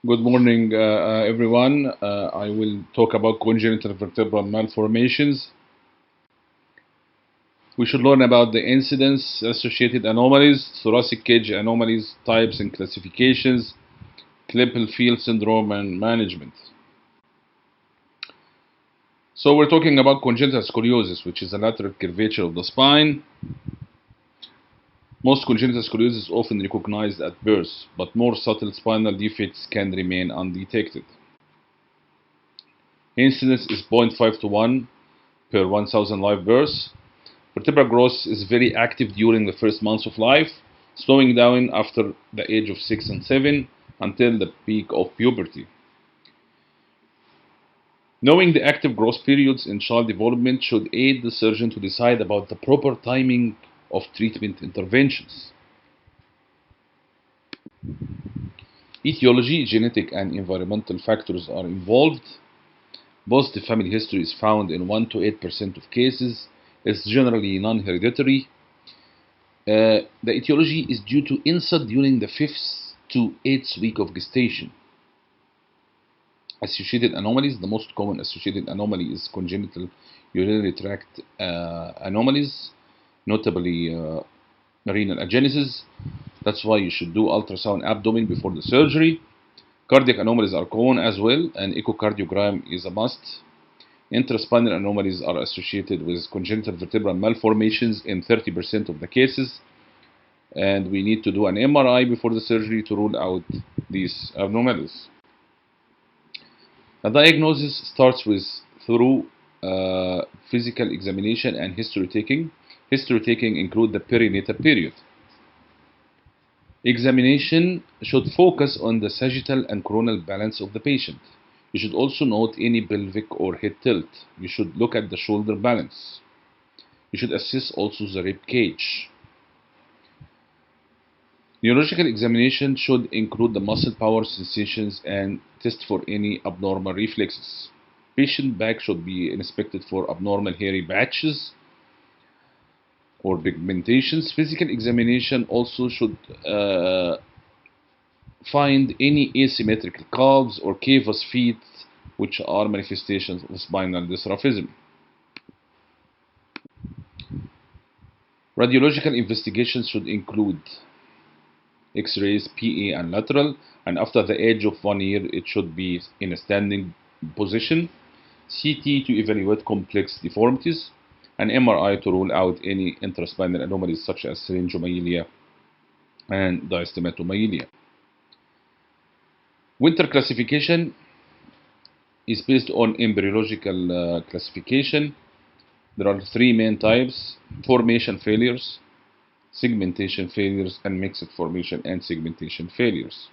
Good morning, everyone. I will talk about congenital vertebral malformations. We should learn about the incidence, associated anomalies, thoracic cage anomalies, types and classifications, Klippel Feil syndrome, and management. So we're talking about congenital scoliosis, which is a lateral curvature of the spine. Most congenital scoliosis is often recognized at birth, but more subtle spinal defects can remain undetected. Incidence is 0.5 to 1 per 1,000 live births. Vertebral growth is very active during the first months of life, slowing down after the age of 6 and 7 until the peak of puberty. Knowing the active growth periods in child development should aid the surgeon to decide about the proper timing of treatment interventions. Etiology, genetic and environmental factors are involved. Positive family history is found in 1 to 8% of cases. It's generally non-hereditary. The etiology is due to insult during the 5th to 8th week of gestation. Associated anomalies, the most common associated anomaly is congenital urinary tract anomalies, notably renal agenesis. That's why you should do ultrasound abdomen before the surgery. Cardiac anomalies are common as well, and echocardiogram is a must. Intraspinal anomalies are associated with congenital vertebral malformations in 30% of the cases, and we need to do an MRI before the surgery to rule out these abnormalities. The diagnosis starts with thorough physical examination and history taking. History taking include the perinatal period. Examination should focus on the sagittal and coronal balance of the patient. You should also note any pelvic or head tilt. You should look at the shoulder balance. You should assess also the rib cage. Neurological examination should include the muscle power sensations and test for any abnormal reflexes. Patient back should be inspected for abnormal hairy patches or pigmentations. Physical examination also should find any asymmetrical calves or cavous feet, which are manifestations of spinal dysraphism. Radiological investigations should include X-rays, PA, and lateral, and after the age of 1 year, it should be in a standing position. CT to evaluate complex deformities, and MRI to rule out any intraspinal anomalies such as syringomyelia and diastematomyelia. Winter classification is based on embryological classification. There are 3 main types: formation failures, segmentation failures, and mixed formation and segmentation failures.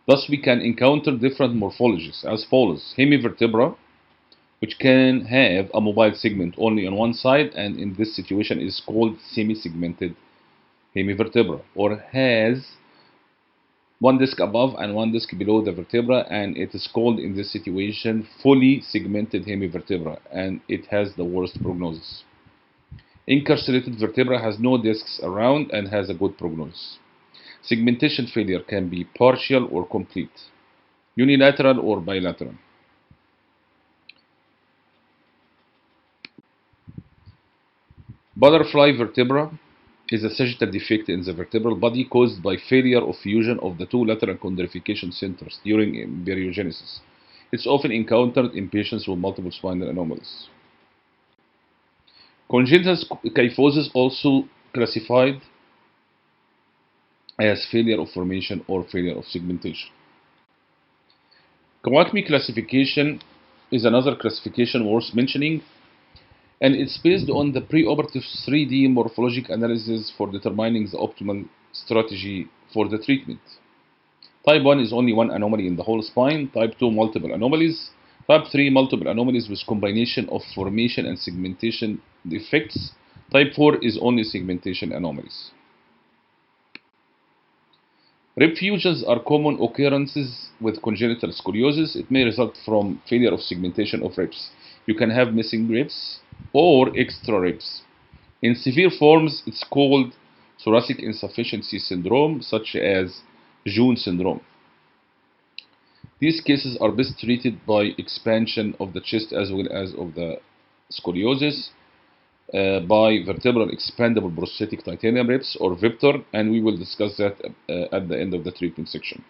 Thus, we can encounter different morphologies as follows: hemivertebra, which can have a mobile segment only on one side, and in this situation is called semi-segmented hemivertebra, or has one disc above and one disc below the vertebra, and it is called in this situation fully segmented hemivertebra, and it has the worst prognosis. Incarcerated vertebra has no discs around and has a good prognosis. Segmentation failure can be partial or complete, unilateral or bilateral. Butterfly vertebra is a sagittal defect in the vertebral body caused by failure of fusion of the 2 lateral chondrification centers during embryogenesis. It's often encountered in patients with multiple spinal anomalies. Congenital kyphosis, also classified as failure of formation or failure of segmentation. Kawakami Classification is another classification worth mentioning, and it's based on the preoperative 3D morphologic analysis for determining the optimal strategy for the treatment. Type 1 is only one anomaly in the whole spine. Type 2, multiple anomalies. Type 3, multiple anomalies with combination of formation and segmentation defects. Type 4 is only segmentation anomalies. Rib fusions are common occurrences with congenital scoliosis. It may result from failure of segmentation of ribs. You can have missing ribs or extra ribs. In severe forms, it's called thoracic insufficiency syndrome, such as June syndrome. These cases are best treated by expansion of the chest as well as of the scoliosis by vertebral expandable prosthetic titanium ribs or VIPTOR, and we will discuss that at the end of the treatment section.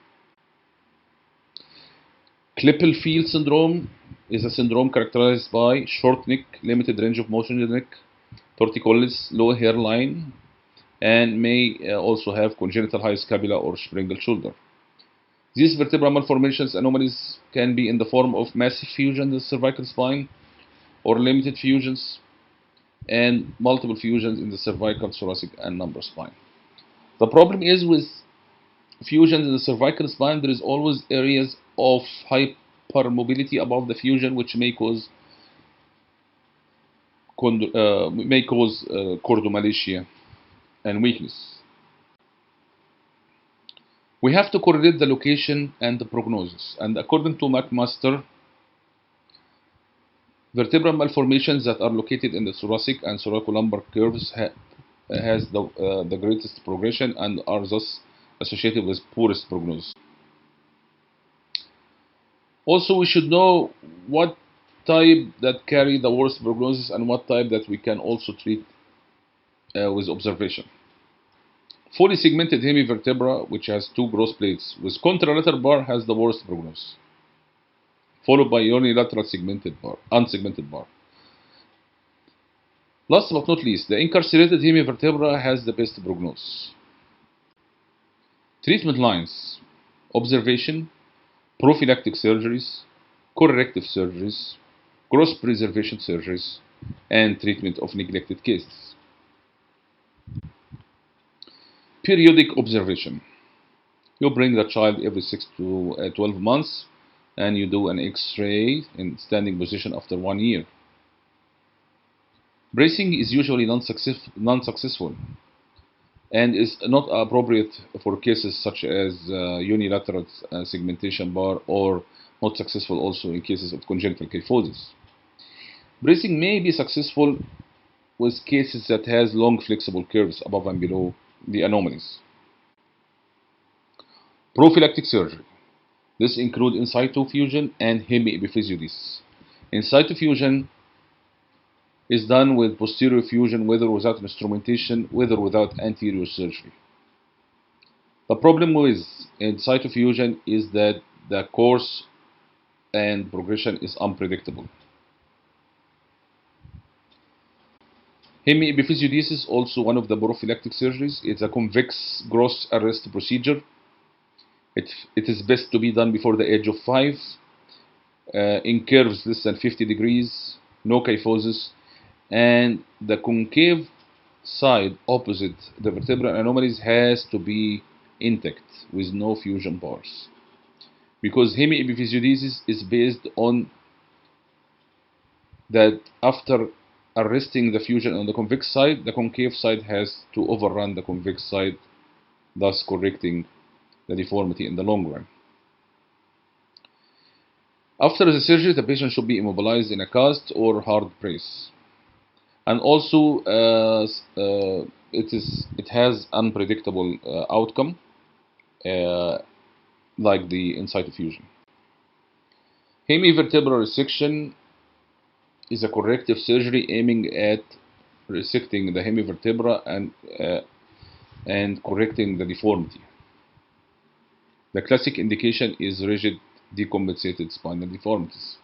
Klippel Feil syndrome is a syndrome characterized by short neck, limited range of motion in the neck, torticollis, low hairline, and may also have congenital high scapula or springle shoulder. These vertebral malformations anomalies can be in the form of massive fusion in the cervical spine or limited fusions and multiple fusions in the cervical, thoracic, and lumbar spine. The problem is with fusions in the cervical spine, there is always areas of hypermobility above the fusion, which may cause chordomalacia and weakness. We have to correlate the location and the prognosis. And according to McMaster, vertebral malformations that are located in the thoracic and thoracolumbar curves has the greatest progression and are thus associated with poorest prognosis. Also, we should know what type that carry the worst prognosis and what type that we can also treat with observation. Fully segmented hemivertebra, which has two gross plates with contralateral bar, has the worst prognosis, followed by unilateral unsegmented bar. Last but not least, the incarcerated hemivertebra has the best prognosis. Treatment lines: observation, prophylactic surgeries, corrective surgeries, gross preservation surgeries, and treatment of neglected cases. Periodic observation. You bring the child every 6 to 12 months and you do an X-ray in standing position after 1 year. Bracing is usually non-successful and is not appropriate for cases such as unilateral segmentation bar, or not successful also in cases of congenital kyphosis. Bracing may be successful with cases that has long flexible curves above and below the anomalies. Prophylactic surgery. This includes in situ fusion and hemiepiphysiodesis. In situ fusion is done with posterior fusion, whether without instrumentation, whether without anterior surgery. The problem with in situ fusion is that the course and progression is unpredictable. Hemiepiphysiodesis, also one of the prophylactic surgeries, is a convex gross arrest procedure. It is best to be done before the age of 5, in curves less than 50 degrees, no kyphosis, and the concave side opposite the vertebral anomalies has to be intact with no fusion bars, because hemiepiphysiodesis is based on that after arresting the fusion on the convex side, the concave side has to overrun the convex side, thus correcting the deformity in the long run. After the surgery, the patient should be immobilized in a cast or hard brace. And also, it has unpredictable outcome, like the in situ fusion. Hemivertebral resection is a corrective surgery aiming at resecting the hemivertebra and correcting the deformity. The classic indication is rigid decompensated spinal deformities.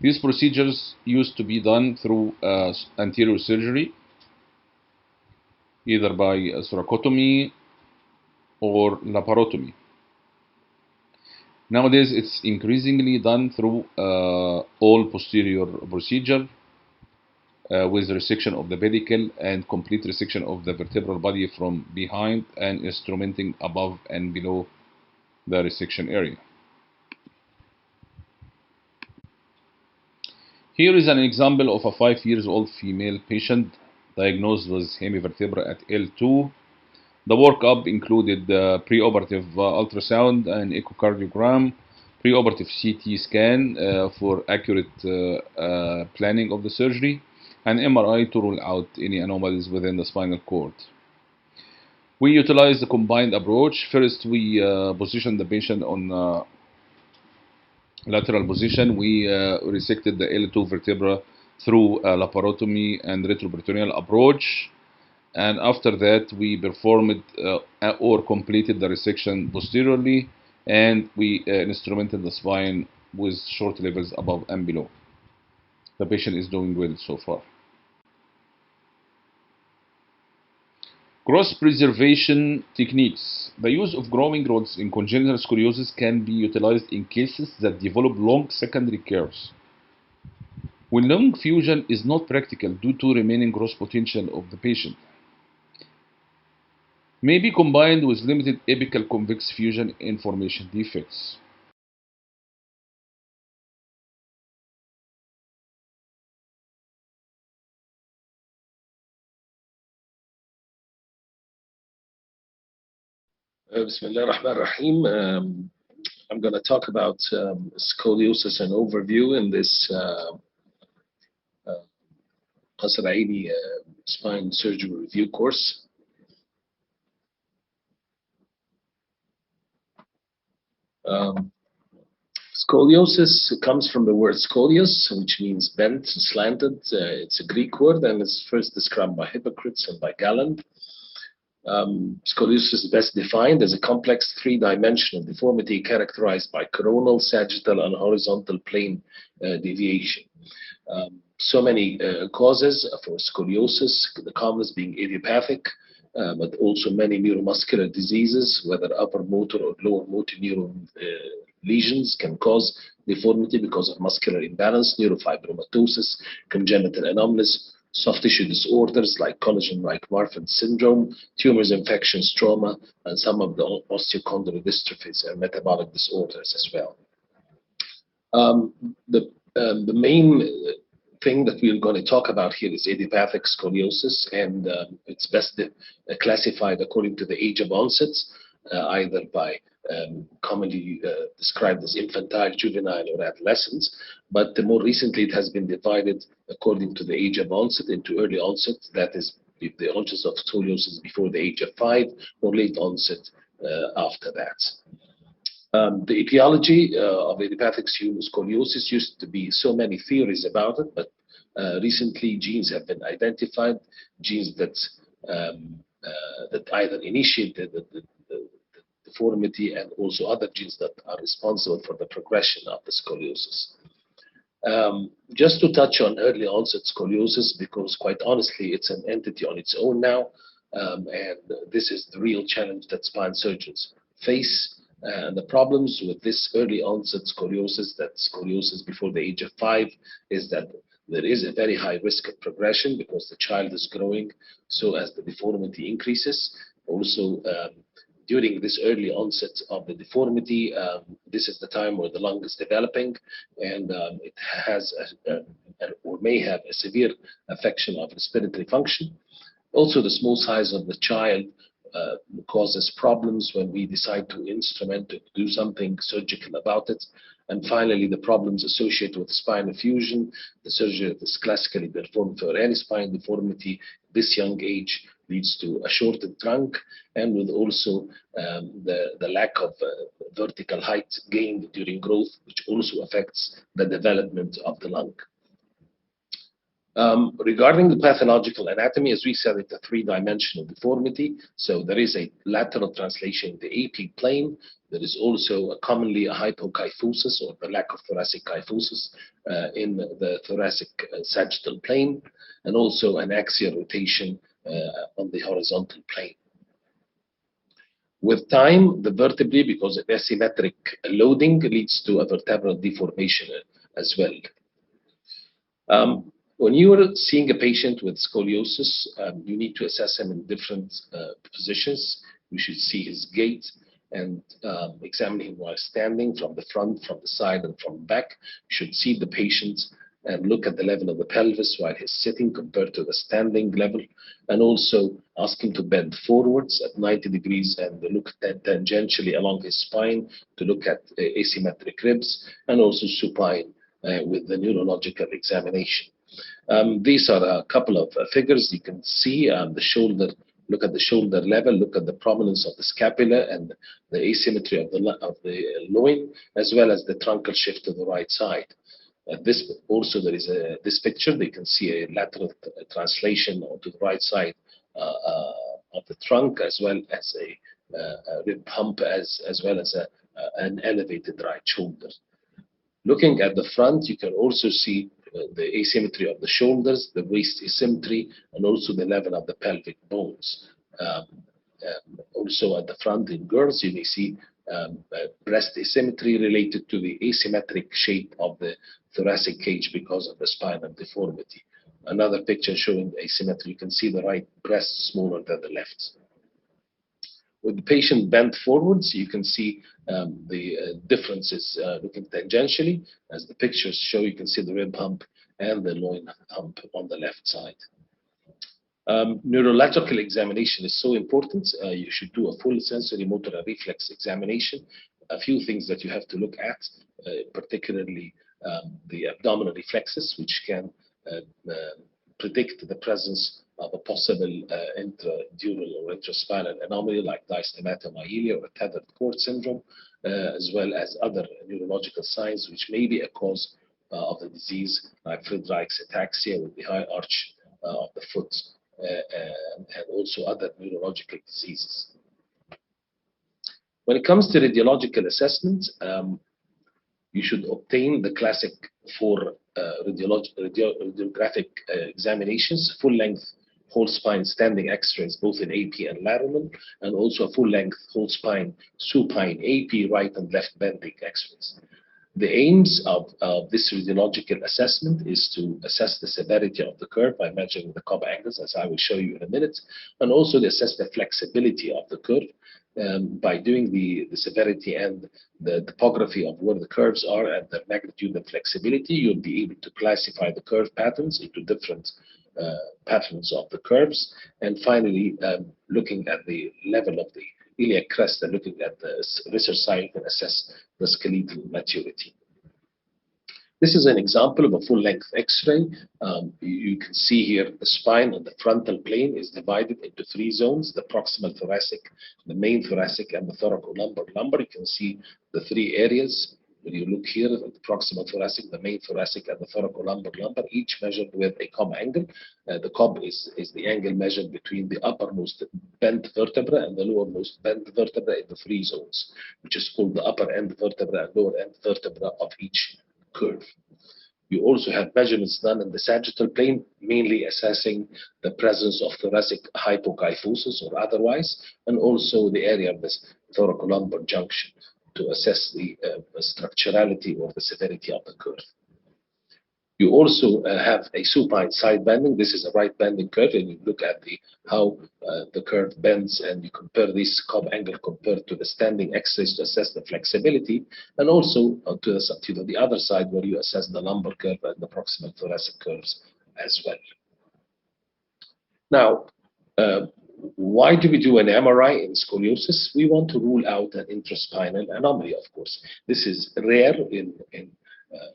These procedures used to be done through anterior surgery, either by thoracotomy or laparotomy. Nowadays, it's increasingly done through all posterior procedure with resection of the pedicle and complete resection of the vertebral body from behind and instrumenting above and below the resection area. Here is an example of a 5-year-old female patient diagnosed with hemivertebra at L2. The workup included preoperative ultrasound and echocardiogram, preoperative CT scan for accurate planning of the surgery, and MRI to rule out any anomalies within the spinal cord. We utilize the combined approach. First, we position the patient on lateral position. We resected the L2 vertebra through laparotomy and retroperitoneal approach. And after that, we performed or completed the resection posteriorly, and we instrumented the spine with short levels above and below. The patient is doing well so far. Growth preservation techniques. The use of growing rods in congenital scoliosis can be utilized in cases that develop long secondary curves. When long fusion is not practical due to remaining growth potential of the patient, may be combined with limited apical convex fusion in formation defects. Bismillah ar-Rahman ar-Rahim. I'm going to talk about scoliosis and overview in this Kasr Al-Ainy spine surgery review course. Scoliosis comes from the word scolios, which means bent, slanted. It's a Greek word and it's first described by Hippocrates and by Galen. Scoliosis is best defined as a complex three-dimensional deformity characterized by coronal, sagittal, and horizontal plane deviation. So many causes for scoliosis, the commonest being idiopathic, but also many neuromuscular diseases, whether upper motor or lower motor neuron lesions can cause deformity because of muscular imbalance, neurofibromatosis, congenital anomalies, soft tissue disorders like collagen-like Marfan syndrome, tumors, infections, trauma, and some of the osteochondral dystrophies and metabolic disorders as well. The main thing that we're going to talk about here is idiopathic scoliosis, and it's best classified according to the age of onset, either by commonly described as infantile, juvenile, or adolescent. But more recently, it has been divided according to the age of onset into early onset, that is the onset of scoliosis before the age of 5, or late onset after that. The etiology of idiopathic scoliosis used to be so many theories about it, but recently genes have been identified, genes that either initiated the deformity and also other genes that are responsible for the progression of the scoliosis. Just to touch on early onset scoliosis, because quite honestly, it's an entity on its own now, and this is the real challenge that spine surgeons face. The problems with this early onset scoliosis, that scoliosis before the age of 5, is that there is a very high risk of progression because the child is growing, so as the deformity increases. Also, during this early onset of the deformity, this is the time where the lung is developing, and it has or may have a severe affection of respiratory function. Also, the small size of the child causes problems when we decide to instrument to do something surgical about it. And finally, the problems associated with spinal fusion, the surgery that is classically performed for any spine deformity, this young age leads to a shortened trunk, and with also the lack of vertical height gained during growth, which also affects the development of the lung. Regarding the pathological anatomy, as we said, it's a three-dimensional deformity. So there is a lateral translation in the AP plane. There is also commonly a hypokyphosis, or the lack of thoracic kyphosis in the thoracic sagittal plane, and also an axial rotation on the horizontal plane. With time, the vertebrae, because of asymmetric loading, leads to a vertebral deformation as well. When you are seeing a patient with scoliosis, you need to assess him in different positions. You should see his gait and examine him while standing, from the front, from the side, and from the back. You should see the patient and look at the level of the pelvis while he's sitting compared to the standing level, and also ask him to bend forwards at 90 degrees and look tangentially along his spine to look at asymmetric ribs, and also supine with the neurological examination. These are a couple of figures. You can see the shoulder look at the shoulder level, look at the prominence of the scapula and the asymmetry of the loin, as well as the truncal shift to the right side. This also, there is this picture. They can see a lateral translation onto the right side of the trunk, as well as a rib hump, as well as an elevated right shoulder. Looking at the front, you can also see the asymmetry of the shoulders, the waist asymmetry, and also the level of the pelvic bones. Also at the front in girls, you may see breast asymmetry related to the asymmetric shape of the thoracic cage because of the spinal deformity. Another picture showing asymmetry, you can see the right breast smaller than the left. With the patient bent forwards, you can see the differences looking tangentially. As the pictures show, you can see the rib hump and the loin hump on the left side. Neurological examination is so important. You should do a full sensory motor and reflex examination. A few things that you have to look at, particularly the abdominal reflexes, which can predict the presence of a possible intradural or intraspinal anomaly like diastematomyelia or tethered cord syndrome, as well as other neurological signs which may be a cause of the disease, like Friedreich's ataxia with the high arch of the foot, and also other neurological diseases. When it comes to radiological assessment, you should obtain the classic 4 radiographic examinations: full-length whole spine standing X-rays, both in AP and lateral, and also a full-length whole spine supine AP right and left bending X-rays. The aims of this radiological assessment is to assess the severity of the curve by measuring the Cobb angles, as I will show you in a minute, and also to assess the flexibility of the curve. By doing the severity and the topography of where the curves are and the magnitude and flexibility, you'll be able to classify the curve patterns into different patterns of the curves. And finally, looking at the level of the iliac crest and looking at the rectus side, you can assess the skeletal maturity. This is an example of a full-length X-ray. You can see here the spine on the frontal plane is divided into 3 zones: the proximal thoracic, the main thoracic, and the thoracolumbar lumbar. You can see the 3 areas. When you look here at the proximal thoracic, the main thoracic, and the thoracolumbar lumbar, each measured with a Cobb angle. The Cobb is the angle measured between the uppermost bent vertebra and the lowermost bent vertebra in the 3 zones, which is called the upper end vertebra and lower end vertebra of each curve. You also have measurements done in the sagittal plane, mainly assessing the presence of thoracic hypokyphosis or otherwise, and also the area of this thoracolumbar junction to assess the structurality or the severity of the curve. You also have a supine side bending. This is a right bending curve, and you look at how the curve bends, and you compare this Cobb angle compared to the standing X-rays to assess the flexibility, and also to the other side where you assess the lumbar curve and the proximal thoracic curves as well. Now, why do we do an MRI in scoliosis? We want to rule out an intraspinal anomaly, of course. This is rare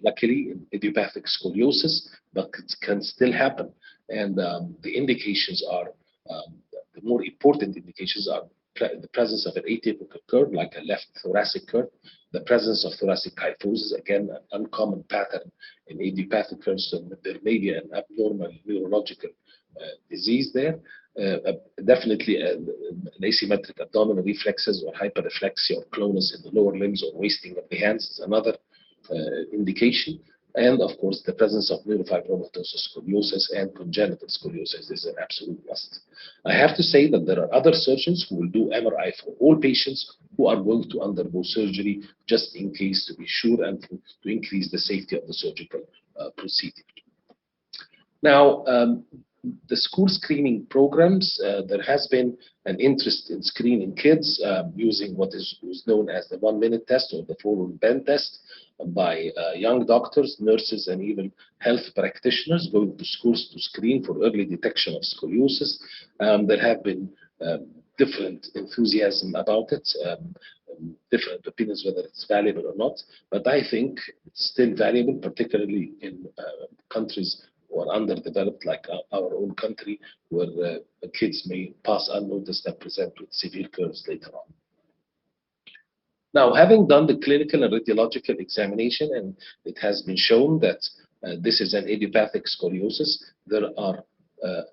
luckily in idiopathic scoliosis, but it can still happen. And the indications are, the more important indications are the presence of an atypical curve, like a left thoracic curve, the presence of thoracic kyphosis, again, an uncommon pattern in idiopathic curves, so there may be an abnormal neurological disease there. Definitely an asymmetric abdominal reflexes or hyperreflexia or clonus in the lower limbs or wasting of the hands is another indication. And of course, the presence of neurofibromatosis, scoliosis, and congenital scoliosis is an absolute must. I have to say that there are other surgeons who will do MRI for all patients who are going to undergo surgery, just in case, to be sure, and to increase the safety of the surgical procedure. Now, the school screening programs, there has been an interest in screening kids using what is known as the 1-minute test or the forward bend test by young doctors, nurses, and even health practitioners going to schools to screen for early detection of scoliosis. There have been different enthusiasm about it, different opinions whether it's valuable or not, but I think it's still valuable, particularly in countries or underdeveloped like our own country, where kids may pass unnoticed and present with severe curves later on. Now, having done the clinical and radiological examination, and it has been shown that this is an idiopathic scoliosis, there are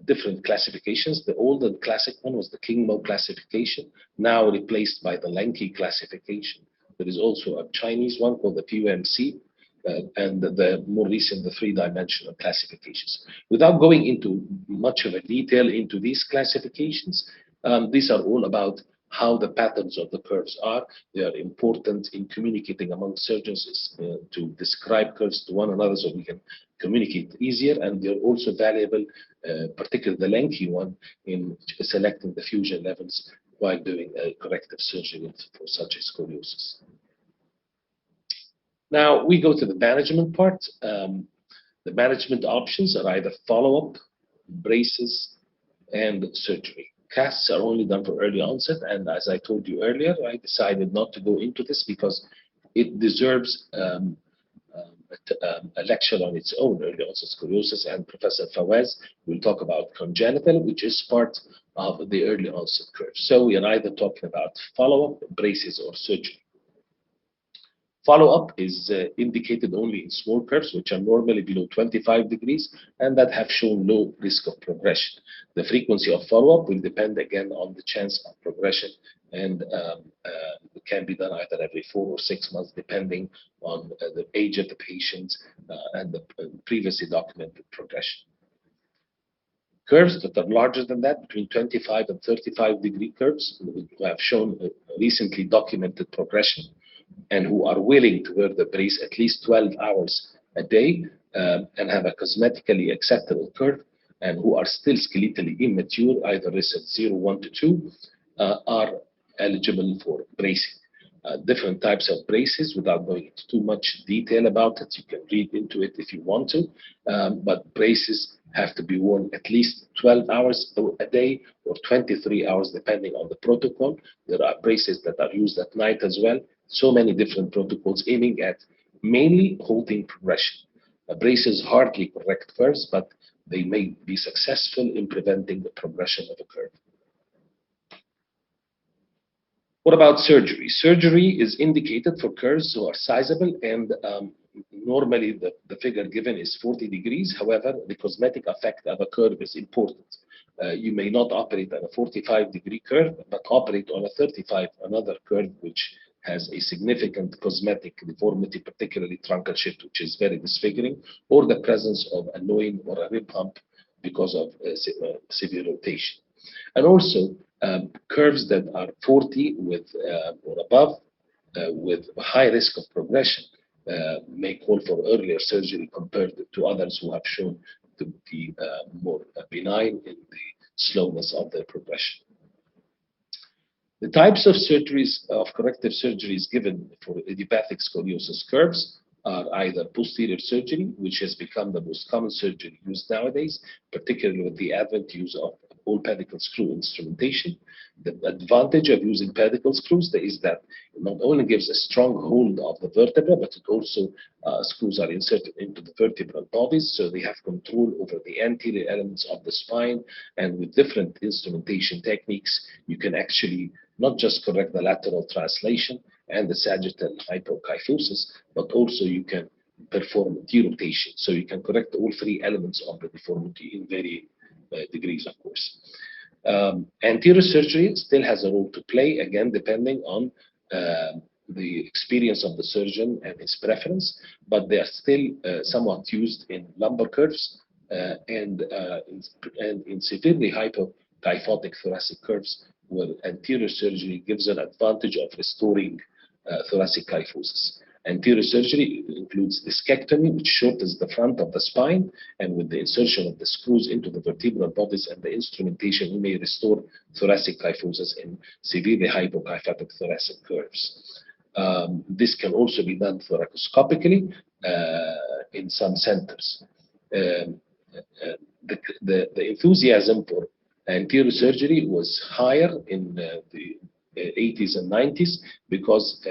different classifications. The old and classic one was the Kingmo classification, now replaced by the Lenke classification. There is also a Chinese one called the PUMC, and the more recent, the three-dimensional classifications. Without going into much of a detail into these classifications, these are all about how the patterns of the curves are. They are important in communicating among surgeons to describe curves to one another so we can communicate easier, and they're also valuable, particularly the Lenke one, in selecting the fusion levels while doing a corrective surgery for such a scoliosis. Now we go to the management part. The management options are either follow-up, braces, and surgery. Casts are only done for early onset, and as I told you earlier, I decided not to go into this because it deserves a lecture on its own, early onset scoliosis, and Professor Fawaz will talk about congenital, which is part of the early onset curve. So we are either talking about follow-up, braces, or surgery. Follow-up is indicated only in small curves, which are normally below 25 degrees and that have shown low risk of progression. The frequency of follow-up will depend again on the chance of progression, and it can be done either every 4 or 6 months, depending on the age of the patient and the previously documented progression. Curves that are larger than that, between 25 and 35 degree curves, who have shown recently documented progression, and who are willing to wear the brace at least 12 hours a day and have a cosmetically acceptable curve, and who are still skeletally immature, either RISET 0, 1 to 2, are eligible for bracing. Different types of braces, without going into too much detail about it, you can read into it if you want to, but braces have to be worn at least 12 hours a day or 23 hours depending on the protocol. There are braces that are used at night as well. So many different protocols aiming at mainly halting progression. Braces hardly correct curves, but they may be successful in preventing the progression of a curve. What about surgery? Surgery is indicated for curves who are sizable, and normally the figure given is 40 degrees. However, the cosmetic effect of a curve is important. You may not operate on a 45-degree curve, but operate on a 35, another curve which has a significant cosmetic deformity, particularly truncal shift, which is very disfiguring, or the presence of a loin or a rib hump because of severe rotation. And also, curves that are 40 with or above with high risk of progression may call for earlier surgery compared to others who have shown to be more benign in the slowness of their progression. The types of surgeries, of corrective surgeries given for idiopathic scoliosis curves are either posterior surgery, which has become the most common surgery used nowadays, particularly with the advent use of all pedicle screw instrumentation. The advantage of using pedicle screws is that it not only gives a strong hold of the vertebra, but it also screws are inserted into the vertebral bodies, so they have control over the anterior elements of the spine. And with different instrumentation techniques, you can actually not just correct the lateral translation and the sagittal hypokyphosis, but also you can perform derotation. So you can correct all three elements of the deformity in varying degrees, of course. Anterior surgery still has a role to play, again, depending on the experience of the surgeon and his preference, but they are still somewhat used in lumbar curves and in severely hypokyphotic thoracic curves, where anterior surgery gives an advantage of restoring thoracic kyphosis. Anterior surgery includes discectomy, which shortens the front of the spine, and with the insertion of the screws into the vertebral bodies and the instrumentation, we may restore thoracic kyphosis in severely hypokyphotic thoracic curves. This can also be done thoracoscopically in some centers. The enthusiasm for anterior surgery was higher in the 80s and 90s because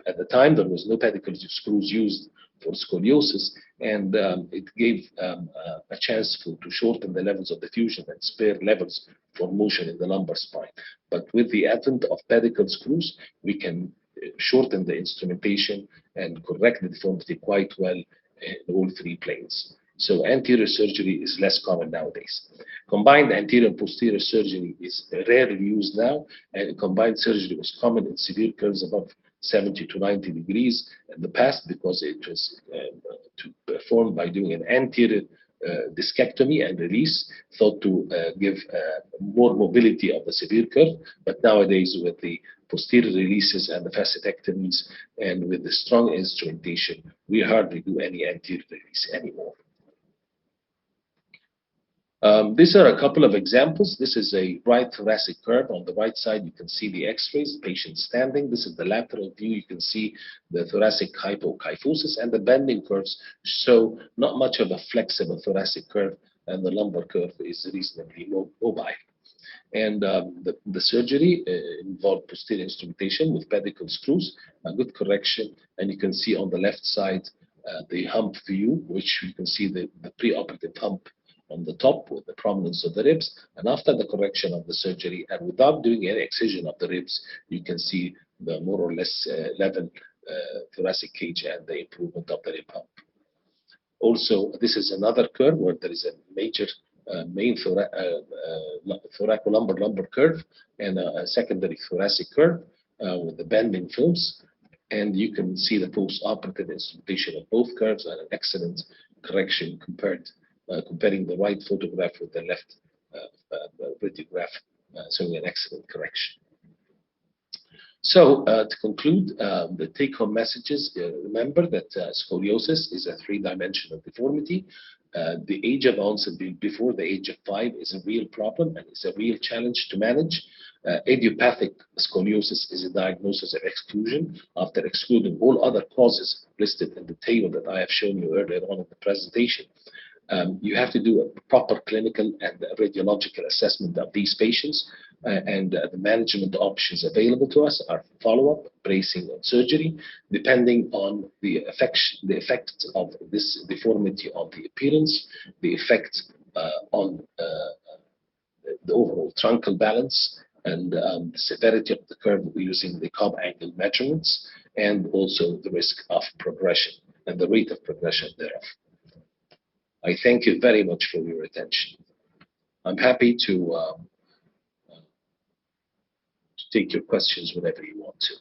at the time there was no pedicle screws used for scoliosis, and it gave a chance to shorten the levels of diffusion and spare levels for motion in the lumbar spine. But with the advent of pedicle screws, we can shorten the instrumentation and correct the deformity quite well in all three planes. So anterior surgery is less common nowadays. Combined anterior and posterior surgery is rarely used now, and combined surgery was common in severe curves above 70 to 90 degrees in the past because it was performed by doing an anterior discectomy and release, thought to give more mobility of the severe curve. But nowadays, with the posterior releases and the facetectomies and with the strong instrumentation, we hardly do any anterior release anymore. These are a couple of examples. This is a right thoracic curve. On the right side, you can see the x-rays, the patient standing. This is the lateral view. You can see the thoracic kyphosis, and the bending curves show not much of a flexible thoracic curve, and the lumbar curve is reasonably mobile. And the surgery involved posterior instrumentation with pedicle screws, a good correction, and you can see on the left side the hump view, which you can see the preoperative hump on the top with the prominence of the ribs, and after the correction of the surgery and without doing any excision of the ribs, you can see the more or less level thoracic cage and the improvement of the rib hump. Also, this is another curve where there is a major main thoracolumbar curve and a secondary thoracic curve with the bending films, and you can see the post-operative instrumentation of both curves and an excellent correction comparing the right photograph with the left radiograph, showing an excellent correction. So to conclude, the take-home messages, remember that scoliosis is a three-dimensional deformity. The age of onset before the age of 5 is a real problem and is a real challenge to manage. Idiopathic scoliosis is a diagnosis of exclusion after excluding all other causes listed in the table that I have shown you earlier on in the presentation. You have to do a proper clinical and radiological assessment of these patients, and the management options available to us are follow-up, bracing, and surgery, depending on the effect of this deformity on the appearance, the effect on the overall truncal balance, and the severity of the curve using the Cobb angle measurements, and also the risk of progression and the rate of progression thereof. I thank you very much for your attention. I'm happy to take your questions whenever you want to.